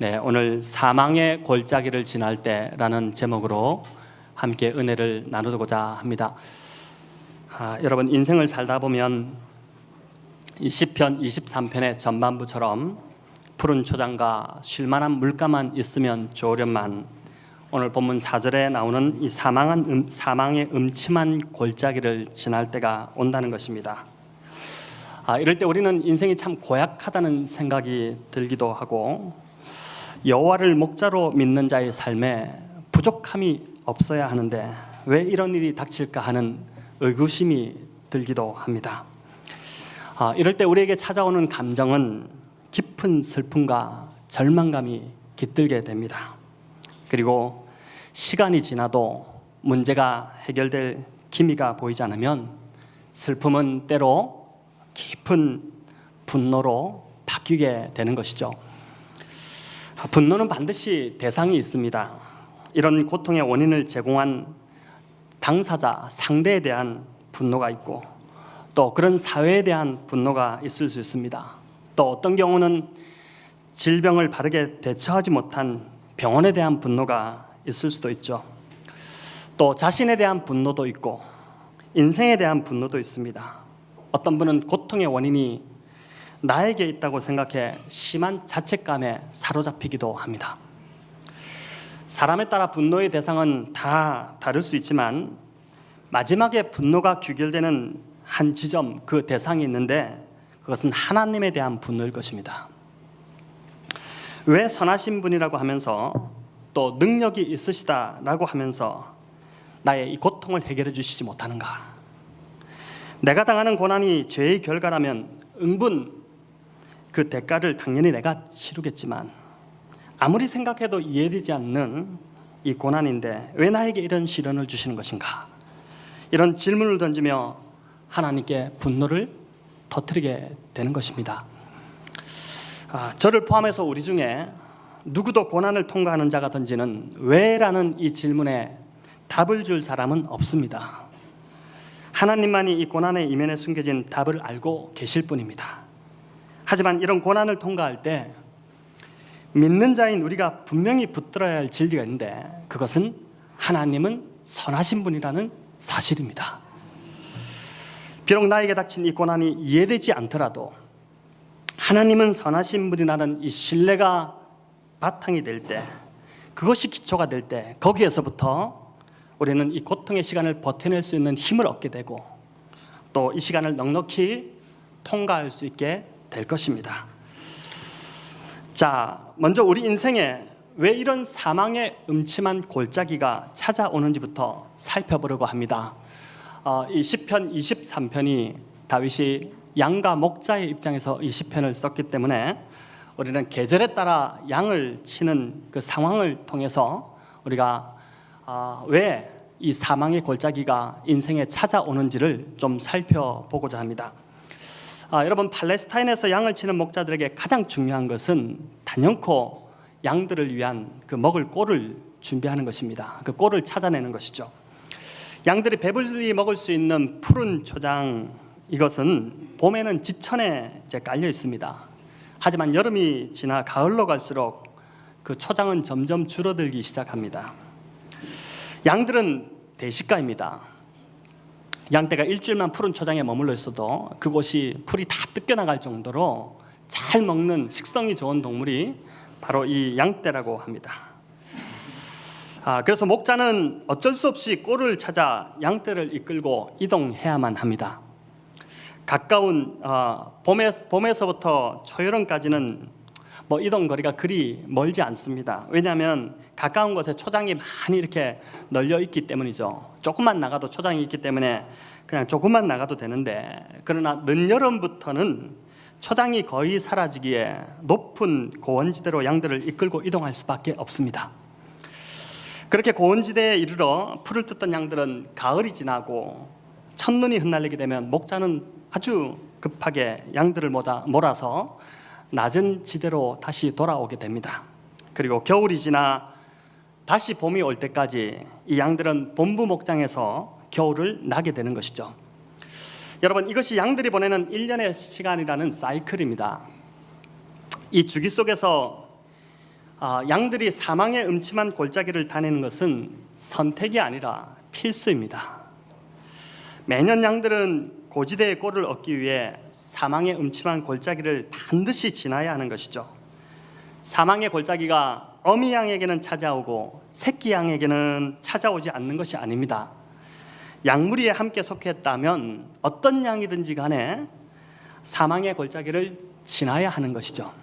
네, 오늘 사망의 골짜기를 지날 때라는 제목으로 함께 은혜를 나누고자 합니다. 여러분, 인생을 살다 보면 이 시편 23편의 전반부처럼 푸른 초장과 쉴만한 물가만 있으면 좋으련만 오늘 본문 4절에 나오는 이 사망의 음침한 골짜기를 지날 때가 온다는 것입니다. 이럴 때 우리는 인생이 참 고약하다는 생각이 들기도 하고, 여호와를 목자로 믿는 자의 삶에 부족함이 없어야 하는데 왜 이런 일이 닥칠까 하는 의구심이 들기도 합니다. 이럴 때 우리에게 찾아오는 감정은 깊은 슬픔과 절망감이 깃들게 됩니다. 그리고 시간이 지나도 문제가 해결될 기미가 보이지 않으면 슬픔은 때로 깊은 분노로 바뀌게 되는 것이죠. 분노는 반드시 대상이 있습니다. 이런 고통의 원인을 제공한 당사자, 상대에 대한 분노가 있고, 또 그런 사회에 대한 분노가 있을 수 있습니다. 또 어떤 경우는 질병을 바르게 대처하지 못한 병원에 대한 분노가 있을 수도 있죠. 또 자신에 대한 분노도 있고 인생에 대한 분노도 있습니다. 어떤 분은 고통의 원인이 나에게 있다고 생각해 심한 자책감에 사로잡히기도 합니다. 사람에 따라 분노의 대상은 다 다를 수 있지만 마지막에 분노가 규결되는 한 지점, 그 대상이 있는데 그것은 하나님에 대한 분노일 것입니다. 왜 선하신 분이라고 하면서 또 능력이 있으시다라고 하면서 나의 이 고통을 해결해 주시지 못하는가? 내가 당하는 고난이 죄의 결과라면 응분 그 대가를 당연히 내가 치르겠지만 아무리 생각해도 이해되지 않는 이 고난인데 왜 나에게 이런 시련을 주시는 것인가? 이런 질문을 던지며 하나님께 분노를 터뜨리게 되는 것입니다. 저를 포함해서 우리 중에 누구도 고난을 통과하는 자가 던지는 왜라는 이 질문에 답을 줄 사람은 없습니다. 하나님만이 이 고난의 이면에 숨겨진 답을 알고 계실 뿐입니다. 하지만 이런 고난을 통과할 때 믿는 자인 우리가 분명히 붙들어야 할 진리가 있는데 그것은 하나님은 선하신 분이라는 사실입니다. 비록 나에게 닥친 이 고난이 이해되지 않더라도 하나님은 선하신 분이라는 이 신뢰가 바탕이 될 때, 그것이 기초가 될 때 거기에서부터 우리는 이 고통의 시간을 버텨낼 수 있는 힘을 얻게 되고 또 이 시간을 넉넉히 통과할 수 있게 될 것입니다. 자, 먼저 우리 인생에 왜 이런 사망의 음침한 골짜기가 찾아오는지부터 살펴보려고 합니다. 이 시편 23편이 다윗이 양과 목자의 입장에서 이 시편을 썼기 때문에 우리는 계절에 따라 양을 치는 그 상황을 통해서 우리가 왜 이 사망의 골짜기가 인생에 찾아오는지를 좀 살펴보고자 합니다. 여러분, 팔레스타인에서 양을 치는 목자들에게 가장 중요한 것은 단연코 양들을 위한 그 먹을 꼴을 준비하는 것입니다. 그 꼴을 찾아내는 것이죠. 양들이 배불리 먹을 수 있는 푸른 초장, 이것은 봄에는 지천에 깔려 있습니다. 하지만 여름이 지나 가을로 갈수록 그 초장은 점점 줄어들기 시작합니다. 양들은 대식가입니다. 양떼가 일주일만 푸른 초장에 머물러 있어도 그곳이 풀이 다 뜯겨나갈 정도로 잘 먹는 식성이 좋은 동물이 바로 이 양떼라고 합니다. 그래서 목자는 어쩔 수 없이 꼴을 찾아 양떼를 이끌고 이동해야만 합니다. 가까운 봄에서부터 초여름까지는 이동 거리가 그리 멀지 않습니다. 왜냐하면 가까운 곳에 초장이 많이 이렇게 널려 있기 때문이죠. 조금만 나가도 초장이 있기 때문에 그냥 조금만 나가도 되는데, 그러나 늦여름부터는 초장이 거의 사라지기에 높은 고원지대로 양들을 이끌고 이동할 수밖에 없습니다. 그렇게 고원지대에 이르러 풀을 뜯던 양들은 가을이 지나고 첫눈이 흩날리게 되면 목자는 아주 급하게 양들을 몰아서 낮은 지대로 다시 돌아오게 됩니다. 그리고 겨울이 지나 다시 봄이 올 때까지 이 양들은 본부 목장에서 겨울을 나게 되는 것이죠. 여러분, 이것이 양들이 보내는 1년의 시간이라는 사이클입니다. 이 주기 속에서 양들이 사망의 음침한 골짜기를 다니는 것은 선택이 아니라 필수입니다. 매년 양들은 고지대의 꼴을 얻기 위해 사망의 음침한 골짜기를 반드시 지나야 하는 것이죠. 사망의 골짜기가 어미 양에게는 찾아오고 새끼 양에게는 찾아오지 않는 것이 아닙니다. 양무리에 함께 속했다면 어떤 양이든지 간에 사망의 골짜기를 지나야 하는 것이죠.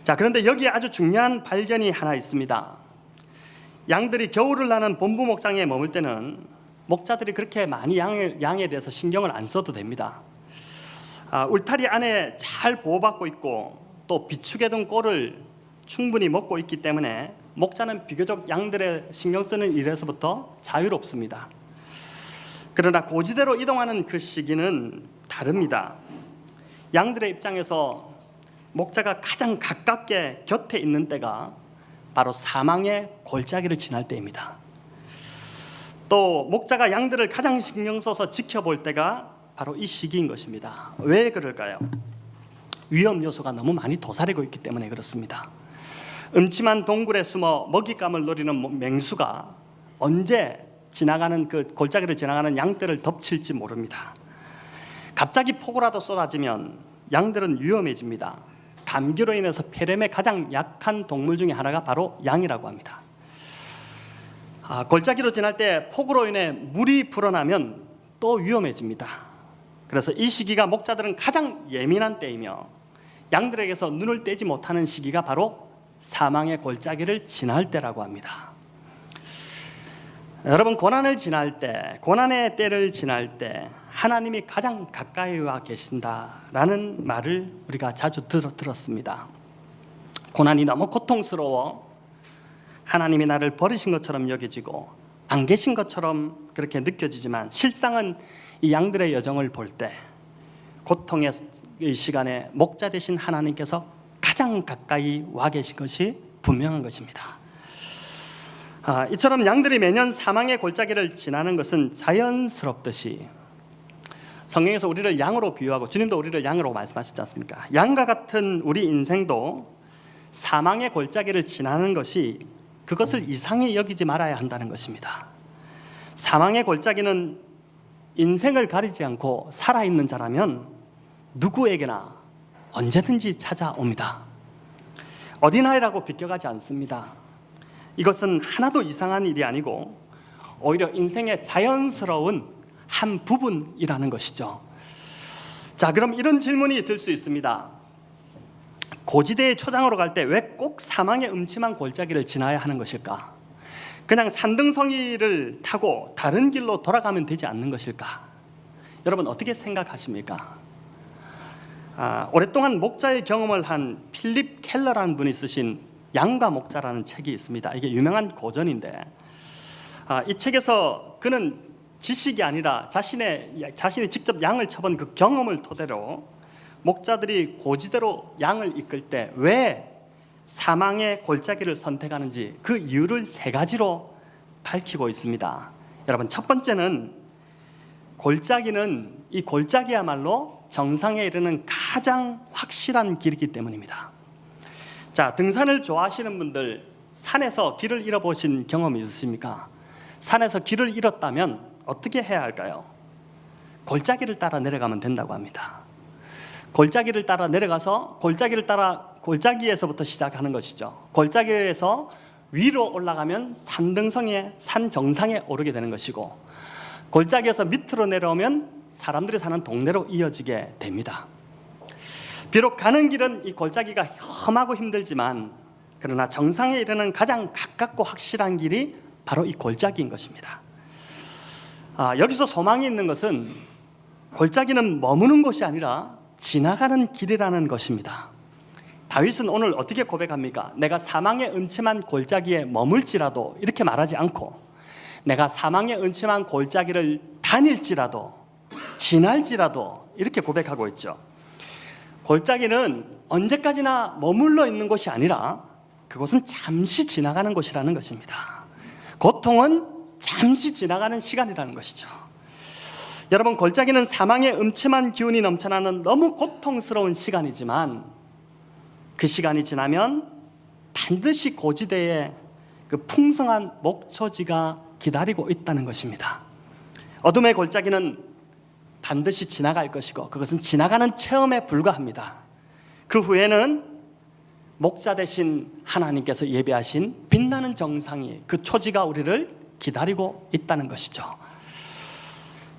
자, 그런데 여기에 아주 중요한 발견이 하나 있습니다. 양들이 겨울을 나는 본부 목장에 머물 때는 목자들이 그렇게 많이 양에 대해서 신경을 안 써도 됩니다. 울타리 안에 잘 보호받고 있고 또 비축해 둔 꼴을 충분히 먹고 있기 때문에 목자는 비교적 양들의 신경 쓰는 일에서부터 자유롭습니다. 그러나 고지대로 이동하는 그 시기는 다릅니다. 양들의 입장에서 목자가 가장 가깝게 곁에 있는 때가 바로 사망의 골짜기를 지날 때입니다. 또 목자가 양들을 가장 신경 써서 지켜볼 때가 바로 이 시기인 것입니다. 왜 그럴까요? 위험 요소가 너무 많이 도사리고 있기 때문에 그렇습니다. 음침한 동굴에 숨어 먹잇감을 노리는 맹수가 언제 지나가는 그 골짜기를 지나가는 양떼를 덮칠지 모릅니다. 갑자기 폭우라도 쏟아지면 양들은 위험해집니다. 감기로 인해서 폐렴에 가장 약한 동물 중에 하나가 바로 양이라고 합니다. 골짜기로 지날 때 폭우로 인해 물이 불어나면 또 위험해집니다. 그래서 이 시기가 목자들은 가장 예민한 때이며 양들에게서 눈을 떼지 못하는 시기가 바로 사망의 골짜기를 지날 때라고 합니다. 여러분, 고난을 지날 때, 고난의 때를 지날 때 하나님이 가장 가까이 와 계신다라는 말을 우리가 자주 들었습니다. 고난이 너무 고통스러워 하나님이 나를 버리신 것처럼 여겨지고 안 계신 것처럼 그렇게 느껴지지만 실상은 이 양들의 여정을 볼 때 고통의 시간에 목자 되신 하나님께서 가장 가까이 와 계신 것이 분명한 것입니다. 이처럼 양들이 매년 사망의 골짜기를 지나는 것은 자연스럽듯이 성경에서 우리를 양으로 비유하고 주님도 우리를 양으로 말씀하시지 않습니까? 양과 같은 우리 인생도 사망의 골짜기를 지나는 것이 그것을 이상히 여기지 말아야 한다는 것입니다. 사망의 골짜기는 인생을 가리지 않고 살아있는 자라면 누구에게나 언제든지 찾아옵니다. 어린아이라고 비껴가지 않습니다. 이것은 하나도 이상한 일이 아니고 오히려 인생의 자연스러운 한 부분이라는 것이죠. 자, 그럼 이런 질문이 들 수 있습니다. 고지대의 초장으로 갈 때 왜 꼭 사망의 음침한 골짜기를 지나야 하는 것일까? 그냥 산등성이를 타고 다른 길로 돌아가면 되지 않는 것일까? 여러분 어떻게 생각하십니까? 오랫동안 목자의 경험을 한 필립 켈러라는 분이 쓰신 양과 목자라는 책이 있습니다. 이게 유명한 고전인데 이 책에서 그는 지식이 아니라 자신이 직접 양을 쳐본 그 경험을 토대로 목자들이 고지대로 양을 이끌 때 왜 사망의 골짜기를 선택하는지 그 이유를 3가지로 밝히고 있습니다. 여러분, 첫 번째는 이 골짜기야말로 정상에 이르는 가장 확실한 길이기 때문입니다. 자, 등산을 좋아하시는 분들 산에서 길을 잃어보신 경험이 있으십니까? 산에서 길을 잃었다면 어떻게 해야 할까요? 골짜기를 따라 내려가면 된다고 합니다. 골짜기를 따라 내려가서 골짜기에서부터 시작하는 것이죠. 골짜기에서 위로 올라가면 산 정상에 오르게 되는 것이고, 골짜기에서 밑으로 내려오면 사람들이 사는 동네로 이어지게 됩니다. 비록 가는 길은 이 골짜기가 험하고 힘들지만 그러나 정상에 이르는 가장 가깝고 확실한 길이 바로 이 골짜기인 것입니다. 여기서 소망이 있는 것은 골짜기는 머무는 곳이 아니라 지나가는 길이라는 것입니다. 다윗은 오늘 어떻게 고백합니까? 내가 사망의 음침한 골짜기에 머물지라도 이렇게 말하지 않고 내가 사망의 음침한 골짜기를 다닐지라도 지날지라도 이렇게 고백하고 있죠. 골짜기는 언제까지나 머물러 있는 곳이 아니라 그것은 잠시 지나가는 곳이라는 것입니다. 고통은 잠시 지나가는 시간이라는 것이죠. 여러분, 골짜기는 사망의 음침한 기운이 넘쳐나는 너무 고통스러운 시간이지만 그 시간이 지나면 반드시 고지대에 그 풍성한 목초지가 기다리고 있다는 것입니다. 어둠의 골짜기는 반드시 지나갈 것이고 그것은 지나가는 체험에 불과합니다. 그 후에는 목자 되신 하나님께서 예비하신 빛나는 정상이, 그 초지가 우리를 기다리고 있다는 것이죠.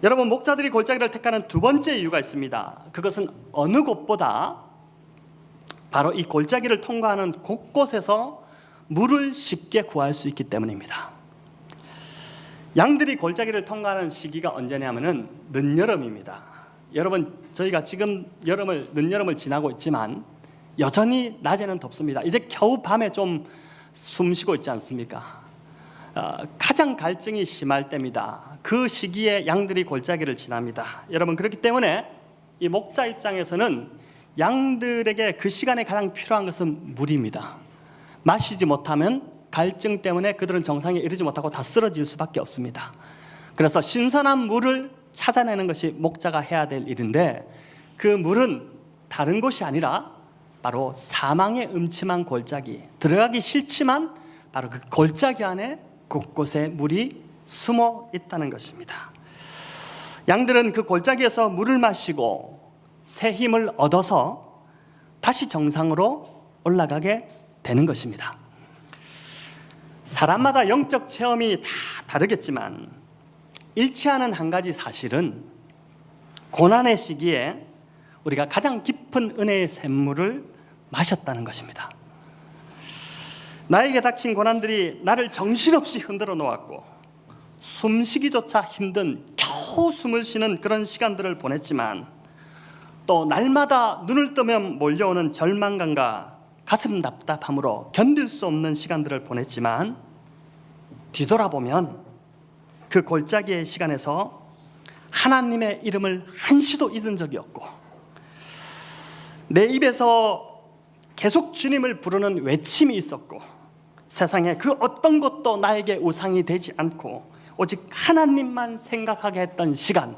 여러분, 목자들이 골짜기를 택하는 두 번째 이유가 있습니다. 그것은 어느 곳보다 바로 이 골짜기를 통과하는 곳곳에서 물을 쉽게 구할 수 있기 때문입니다. 양들이 골짜기를 통과하는 시기가 언제냐면은 늦여름입니다. 여러분, 저희가 지금 늦여름을 지나고 있지만 여전히 낮에는 덥습니다. 이제 겨우 밤에 좀 숨쉬고 있지 않습니까? 가장 갈증이 심할 때입니다. 그 시기에 양들이 골짜기를 지납니다. 여러분, 그렇기 때문에 이 목자 입장에서는 양들에게 그 시간에 가장 필요한 것은 물입니다. 마시지 못하면 갈증 때문에 그들은 정상에 이르지 못하고 다 쓰러질 수밖에 없습니다. 그래서 신선한 물을 찾아내는 것이 목자가 해야 될 일인데, 그 물은 다른 곳이 아니라 바로 사망의 음침한 골짜기, 들어가기 싫지만 바로 그 골짜기 안에 곳곳에 물이 숨어 있다는 것입니다. 양들은 그 골짜기에서 물을 마시고 새 힘을 얻어서 다시 정상으로 올라가게 되는 것입니다. 사람마다 영적 체험이 다 다르겠지만 일치하는 한 가지 사실은 고난의 시기에 우리가 가장 깊은 은혜의 샘물을 마셨다는 것입니다. 나에게 닥친 고난들이 나를 정신없이 흔들어 놓았고 숨쉬기조차 힘든 겨우 숨을 쉬는 그런 시간들을 보냈지만, 또 날마다 눈을 뜨면 몰려오는 절망감과 가슴 답답함으로 견딜 수 없는 시간들을 보냈지만, 뒤돌아보면 그 골짜기의 시간에서 하나님의 이름을 한시도 잊은 적이 없고, 내 입에서 계속 주님을 부르는 외침이 있었고, 세상에 그 어떤 것도 나에게 우상이 되지 않고 오직 하나님만 생각하게 했던 시간,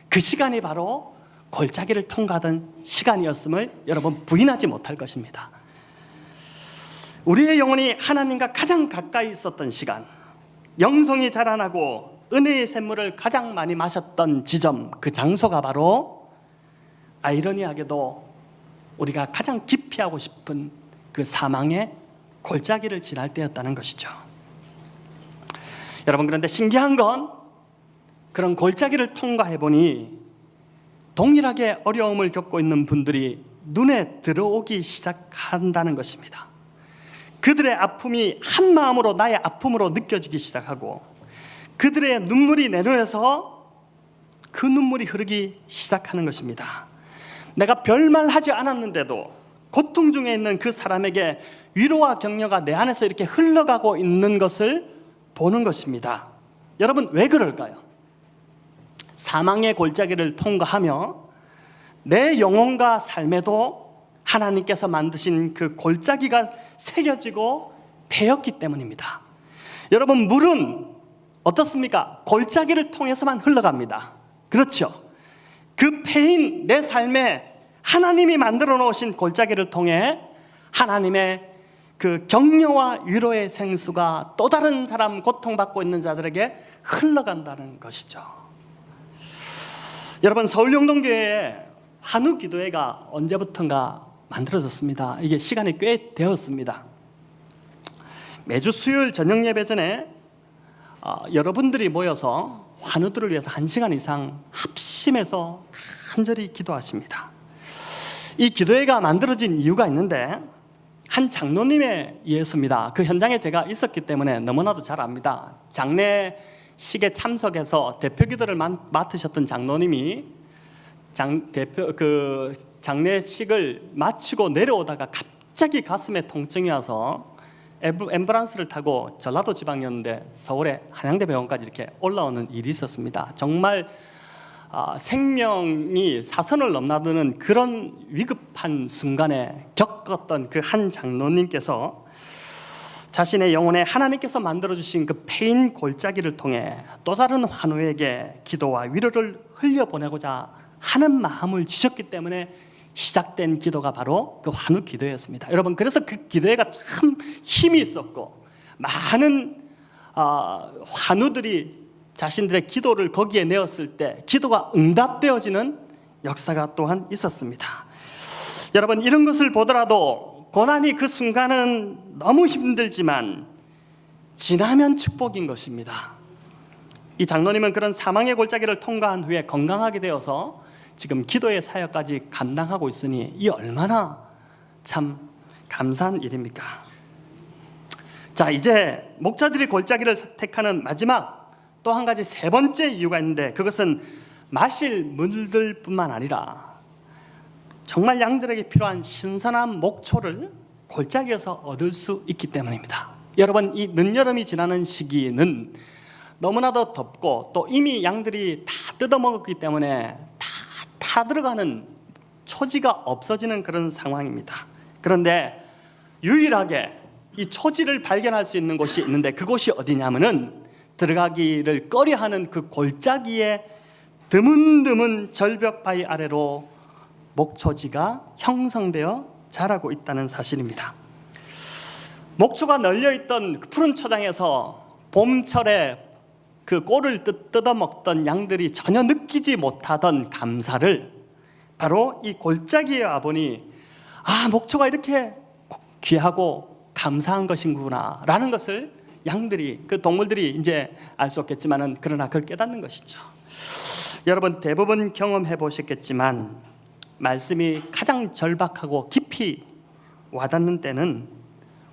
그 시간이 바로 골짜기를 통과하던 시간이었음을 여러분 부인하지 못할 것입니다. 우리의 영혼이 하나님과 가장 가까이 있었던 시간, 영성이 자라나고 은혜의 샘물을 가장 많이 마셨던 지점, 그 장소가 바로 아이러니하게도 우리가 가장 기피하고 싶은 그 사망의 골짜기를 지날 때였다는 것이죠. 여러분, 그런데 신기한 건 그런 골짜기를 통과해 보니 동일하게 어려움을 겪고 있는 분들이 눈에 들어오기 시작한다는 것입니다. 그들의 아픔이 한 마음으로 나의 아픔으로 느껴지기 시작하고, 그들의 눈물이 내 눈에서 그 눈물이 흐르기 시작하는 것입니다. 내가 별말 하지 않았는데도 고통 중에 있는 그 사람에게 위로와 격려가 내 안에서 이렇게 흘러가고 있는 것을 보는 것입니다. 여러분, 왜 그럴까요? 사망의 골짜기를 통과하며 내 영혼과 삶에도 하나님께서 만드신 그 골짜기가 새겨지고 배었기 때문입니다. 여러분, 물은 어떻습니까? 골짜기를 통해서만 흘러갑니다. 그렇죠? 그 패인 내 삶에 하나님이 만들어 놓으신 골짜기를 통해 하나님의 그 격려와 위로의 생수가 또 다른 사람, 고통받고 있는 자들에게 흘러간다는 것이죠. 여러분, 서울영동교회에 한우 기도회가 언제부턴가 만들어졌습니다. 이게 시간이 꽤 되었습니다. 매주 수요일 저녁 예배 전에 여러분들이 모여서 환우들을 위해서 1시간 이상 합심해서 간절히 기도하십니다. 이 기도회가 만들어진 이유가 있는데, 한 장로님에 의해서입니다. 그 현장에 제가 있었기 때문에 너무나도 잘 압니다. 장례식에 참석해서 대표 기도를 맡으셨던 장로님이 장례식을 마치고 내려오다가 갑자기 가슴에 통증이 와서 앰뷸런스를 타고 전라도 지방이었는데 서울의 한양대병원까지 이렇게 올라오는 일이 있었습니다. 정말 생명이 사선을 넘나드는 그런 위급한 순간에 겪었던 그 한 장로님께서 자신의 영혼에 하나님께서 만들어주신 그 패인 골짜기를 통해 또 다른 환우에게 기도와 위로를 흘려보내고자 하는 마음을 주셨기 때문에 시작된 기도가 바로 그 환우 기도였습니다. 여러분, 그래서 그 기도회가 참 힘이 있었고 많은 환우들이 자신들의 기도를 거기에 내었을 때 기도가 응답되어지는 역사가 또한 있었습니다. 여러분, 이런 것을 보더라도 고난이 그 순간은 너무 힘들지만 지나면 축복인 것입니다. 이 장로님은 그런 사망의 골짜기를 통과한 후에 건강하게 되어서 지금 기도의 사역까지 감당하고 있으니 이 얼마나 참 감사한 일입니까? 자, 이제 목자들이 골짜기를 선택하는 마지막 또 한 가지 세 번째 이유가 있는데, 그것은 마실 물들 뿐만 아니라 정말 양들에게 필요한 신선한 목초를 골짜기에서 얻을 수 있기 때문입니다. 여러분, 이 늦여름이 지나는 시기는 너무나도 덥고 또 이미 양들이 다 뜯어먹었기 때문에 다 들어가는 초지가 없어지는 그런 상황입니다. 그런데 유일하게 이 초지를 발견할 수 있는 곳이 있는데, 그곳이 어디냐면은 들어가기를 꺼려하는 그 골짜기에 드문드문 절벽 바위 아래로 목초지가 형성되어 자라고 있다는 사실입니다. 목초가 널려있던 그 푸른 초장에서 봄철에 그 꼴을 뜯어먹던 양들이 전혀 느끼지 못하던 감사를 바로 이 골짜기에 와보니, 목초가 이렇게 귀하고 감사한 것인구나 라는 것을 양들이, 그 동물들이 이제 알 수 없겠지만은 그러나 그걸 깨닫는 것이죠. 여러분, 대부분 경험해 보셨겠지만 말씀이 가장 절박하고 깊이 와닿는 때는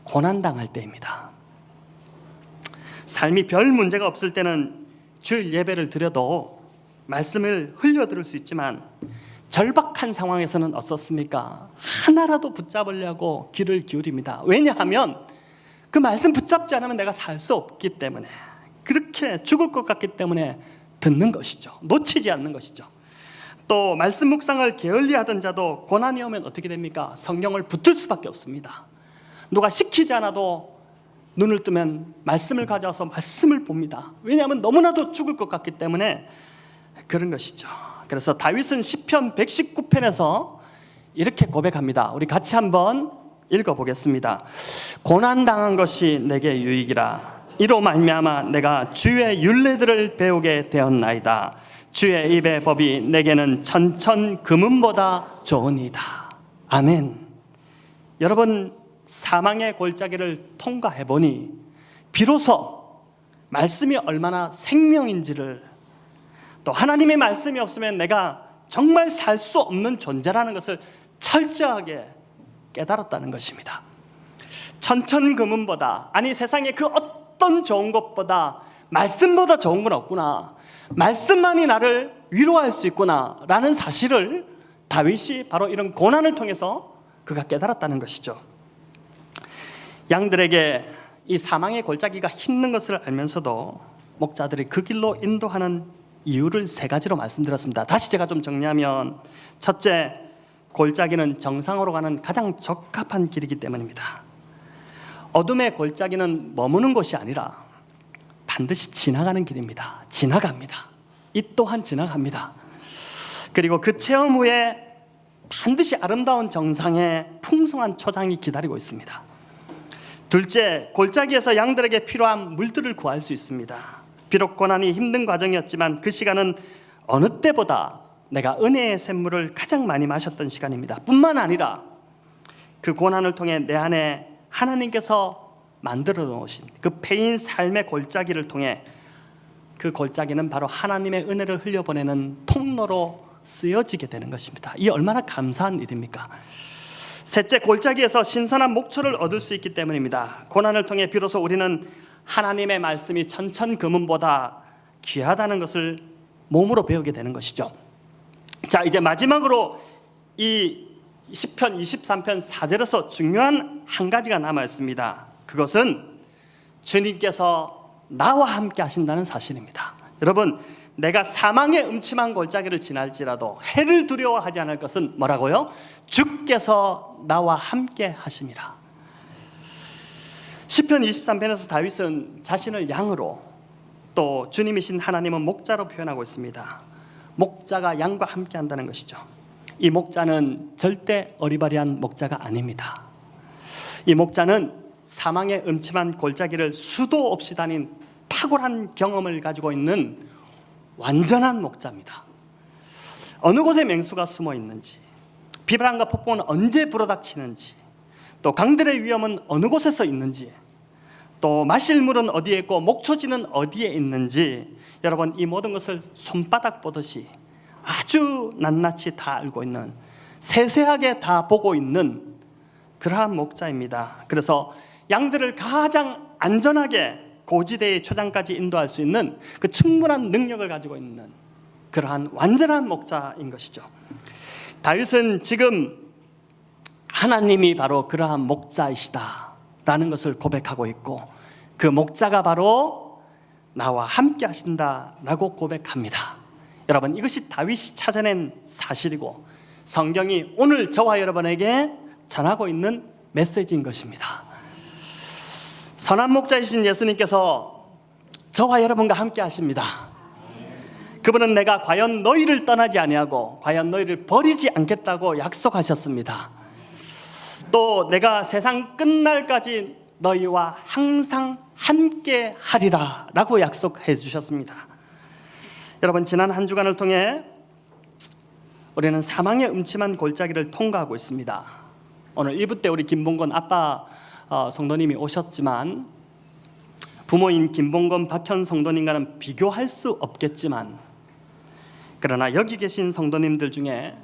고난당할 때입니다. 삶이 별 문제가 없을 때는 주일 예배를 드려도 말씀을 흘려들을 수 있지만, 절박한 상황에서는 어떻습니까? 하나라도 붙잡으려고 귀를 기울입니다. 왜냐하면 그 말씀 붙잡지 않으면 내가 살 수 없기 때문에, 그렇게 죽을 것 같기 때문에 듣는 것이죠. 놓치지 않는 것이죠. 또 말씀 묵상을 게을리하던 자도 고난이 오면 어떻게 됩니까? 성경을 붙들 수밖에 없습니다. 누가 시키지 않아도 눈을 뜨면 말씀을 가져와서 말씀을 봅니다. 왜냐하면 너무나도 죽을 것 같기 때문에 그런 것이죠. 그래서 다윗은 시편 119편에서 이렇게 고백합니다. 우리 같이 한번 읽어보겠습니다. 고난당한 것이 내게 유익이라. 이로 말미암아 내가 주의 율례들을 배우게 되었나이다. 주의 입의 법이 내게는 천천 금은보다 좋으니이다. 아멘. 여러분, 사망의 골짜기를 통과해보니 비로소 말씀이 얼마나 생명인지를, 또 하나님의 말씀이 없으면 내가 정말 살 수 없는 존재라는 것을 철저하게 깨달았다는 것입니다. 천천금은보다, 아니 세상에 그 어떤 좋은 것보다 말씀보다 좋은 건 없구나, 말씀만이 나를 위로할 수 있구나 라는 사실을 다윗이 바로 이런 고난을 통해서 그가 깨달았다는 것이죠. 양들에게 이 사망의 골짜기가 힘든 것을 알면서도 목자들이 그 길로 인도하는 이유를 세 가지로 말씀드렸습니다. 다시 제가 좀 정리하면, 첫째, 골짜기는 정상으로 가는 가장 적합한 길이기 때문입니다. 어둠의 골짜기는 머무는 곳이 아니라 반드시 지나가는 길입니다. 지나갑니다. 이 또한 지나갑니다. 그리고 그 체험 후에 반드시 아름다운 정상에 풍성한 초장이 기다리고 있습니다. 둘째, 골짜기에서 양들에게 필요한 물들을 구할 수 있습니다. 비록 고난이 힘든 과정이었지만 그 시간은 어느 때보다 내가 은혜의 샘물을 가장 많이 마셨던 시간입니다. 뿐만 아니라 그 고난을 통해 내 안에 하나님께서 만들어 놓으신 그 패인 삶의 골짜기를 통해, 그 골짜기는 바로 하나님의 은혜를 흘려보내는 통로로 쓰여지게 되는 것입니다. 이 얼마나 감사한 일입니까? 셋째, 골짜기에서 신선한 목초를 얻을 수 있기 때문입니다. 고난을 통해 비로소 우리는 하나님의 말씀이 천천금은보다 귀하다는 것을 몸으로 배우게 되는 것이죠. 자, 이제 마지막으로 이 시편 23편 4절에서 중요한 한 가지가 남아 있습니다. 그것은 주님께서 나와 함께 하신다는 사실입니다. 여러분, 내가 사망의 음침한 골짜기를 지날지라도 해를 두려워하지 않을 것은 뭐라고요? 주께서 나와 함께 하심이라. 시편 23편에서 다윗은 자신을 양으로, 또 주님이신 하나님은 목자로 표현하고 있습니다. 목자가 양과 함께 한다는 것이죠. 이 목자는 절대 어리바리한 목자가 아닙니다. 이 목자는 사망의 음침한 골짜기를 수도 없이 다닌 탁월한 경험을 가지고 있는 완전한 목자입니다. 어느 곳에 맹수가 숨어 있는지, 비바람과 폭풍은 언제 불어닥치는지, 또 강들의 위험은 어느 곳에서 있는지, 또 마실 물은 어디에 있고 목초지는 어디에 있는지, 여러분 이 모든 것을 손바닥 보듯이 아주 낱낱이 다 알고 있는, 세세하게 다 보고 있는 그러한 목자입니다. 그래서 양들을 가장 안전하게 고지대의 초장까지 인도할 수 있는 그 충분한 능력을 가지고 있는 그러한 완전한 목자인 것이죠. 다윗은 지금 하나님이 바로 그러한 목자이시다라는 것을 고백하고 있고, 그 목자가 바로 나와 함께 하신다라고 고백합니다. 여러분, 이것이 다윗이 찾아낸 사실이고 성경이 오늘 저와 여러분에게 전하고 있는 메시지인 것입니다. 선한 목자이신 예수님께서 저와 여러분과 함께 하십니다. 그분은 내가 과연 너희를 떠나지 아니하고 과연 너희를 버리지 않겠다고 약속하셨습니다. 또 내가 세상 끝날까지 너희와 항상 함께 하리라 라고 약속해 주셨습니다. 여러분, 지난 한 주간을 통해 우리는 사망의 음침한 골짜기를 통과하고 있습니다. 오늘 1부 때 우리 김봉건 아빠 성도님이 오셨지만, 부모인 김봉건 박현 성도님과는 비교할 수 없겠지만, 그러나 여기 계신 성도님들 중에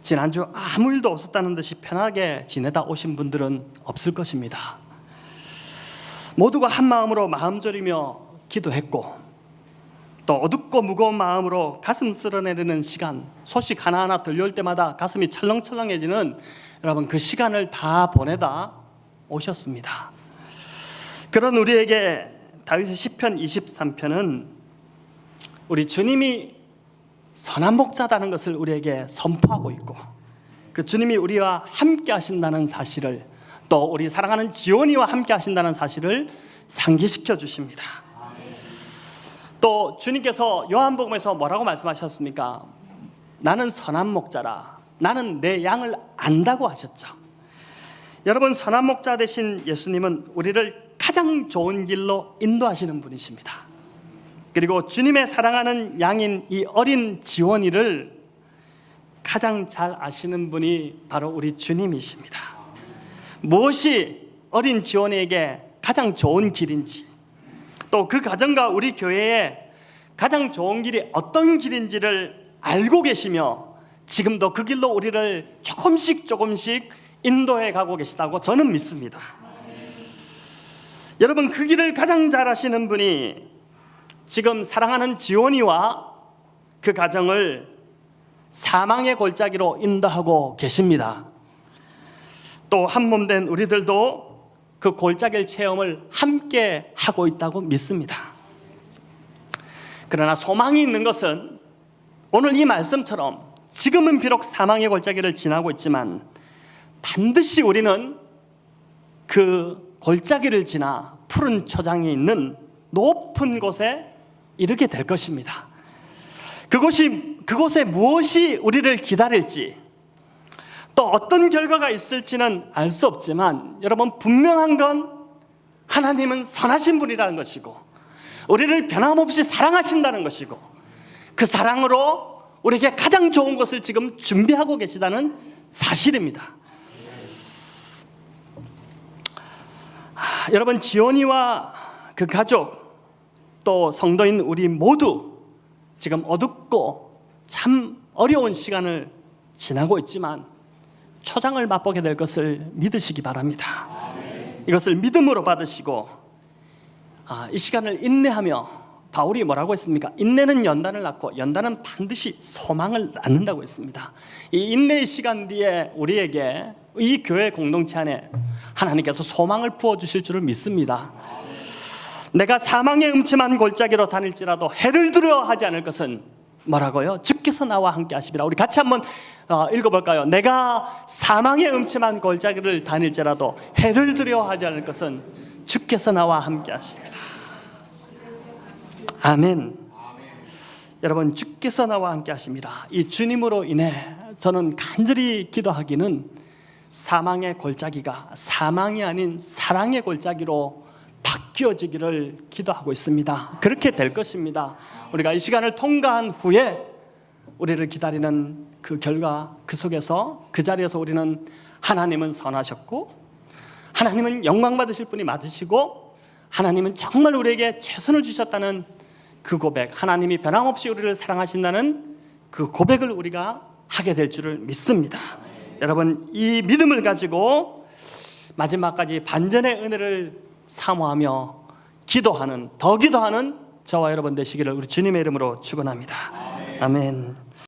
지난주 아무 일도 없었다는 듯이 편하게 지내다 오신 분들은 없을 것입니다. 모두가 한 마음으로 마음 졸이며 기도했고, 또 어둡고 무거운 마음으로 가슴 쓸어내리는 시간, 소식 하나하나 들려올 때마다 가슴이 철렁철렁해지는 여러분 그 시간을 다 보내다 오셨습니다. 그런 우리에게 다윗의 시편 23편은 우리 주님이 선한 목자다는 것을 우리에게 선포하고 있고, 그 주님이 우리와 함께 하신다는 사실을, 또 우리 사랑하는 지온이와 함께 하신다는 사실을 상기시켜 주십니다. 또 주님께서 요한복음에서 뭐라고 말씀하셨습니까? 나는 선한 목자라, 나는 내 양을 안다고 하셨죠. 여러분, 선한 목자 되신 예수님은 우리를 가장 좋은 길로 인도하시는 분이십니다. 그리고 주님의 사랑하는 양인 이 어린 지원이를 가장 잘 아시는 분이 바로 우리 주님이십니다. 무엇이 어린 지원이에게 가장 좋은 길인지, 또 그 가정과 우리 교회에 가장 좋은 길이 어떤 길인지를 알고 계시며 지금도 그 길로 우리를 조금씩 인도해 가고 계시다고 저는 믿습니다. 여러분, 그 길을 가장 잘 아시는 분이 지금 사랑하는 지온이와 그 가정을 사망의 골짜기로 인도하고 계십니다. 또 한 몸 된 우리들도 그 골짜기 체험을 함께 하고 있다고 믿습니다. 그러나 소망이 있는 것은 오늘 이 말씀처럼 지금은 비록 사망의 골짜기를 지나고 있지만 반드시 우리는 그 골짜기를 지나 푸른 초장이 있는 높은 곳에 이르게 될 것입니다. 그곳에 무엇이 우리를 기다릴지, 또 어떤 결과가 있을지는 알 수 없지만, 여러분 분명한 건 하나님은 선하신 분이라는 것이고 우리를 변함없이 사랑하신다는 것이고, 그 사랑으로 우리에게 가장 좋은 것을 지금 준비하고 계시다는 사실입니다. 여러분, 지온이와 그 가족, 또 성도인 우리 모두 지금 어둡고 참 어려운 시간을 지나고 있지만 초장을 맛보게 될 것을 믿으시기 바랍니다. 이것을 믿음으로 받으시고 이 시간을 인내하며, 바울이 뭐라고 했습니까? 인내는 연단을 낳고 연단은 반드시 소망을 낳는다고 했습니다. 이 인내의 시간 뒤에 우리에게 이 교회 공동체 안에 하나님께서 소망을 부어주실 줄을 믿습니다. 내가 사망의 음침한 골짜기로 다닐지라도 해를 두려워하지 않을 것은 뭐라고요? 주께서 나와 함께 하시리라. 우리 같이 한번 읽어볼까요? 내가 사망의 음침한 골짜기를 다닐지라도 해를 두려워하지 않을 것은 주께서 나와 함께 하십니다. 아멘. 여러분, 주께서 나와 함께 하십니다. 이 주님으로 인해 저는 간절히 기도하기는 사망의 골짜기가 사망이 아닌 사랑의 골짜기로 바뀌어지기를 기도하고 있습니다. 그렇게 될 것입니다. 우리가 이 시간을 통과한 후에 우리를 기다리는 그 결과, 그 속에서, 그 자리에서 우리는 하나님은 선하셨고 하나님은 영광 받으실 분이 맞으시고 하나님은 정말 우리에게 최선을 주셨다는 그 고백, 하나님이 변함없이 우리를 사랑하신다는 그 고백을 우리가 하게 될 줄을 믿습니다. 여러분, 이 믿음을 가지고 마지막까지 반전의 은혜를 사모하며 기도하는, 더 기도하는 저와 여러분 되시기를 우리 주님의 이름으로 축원합니다. 아멘.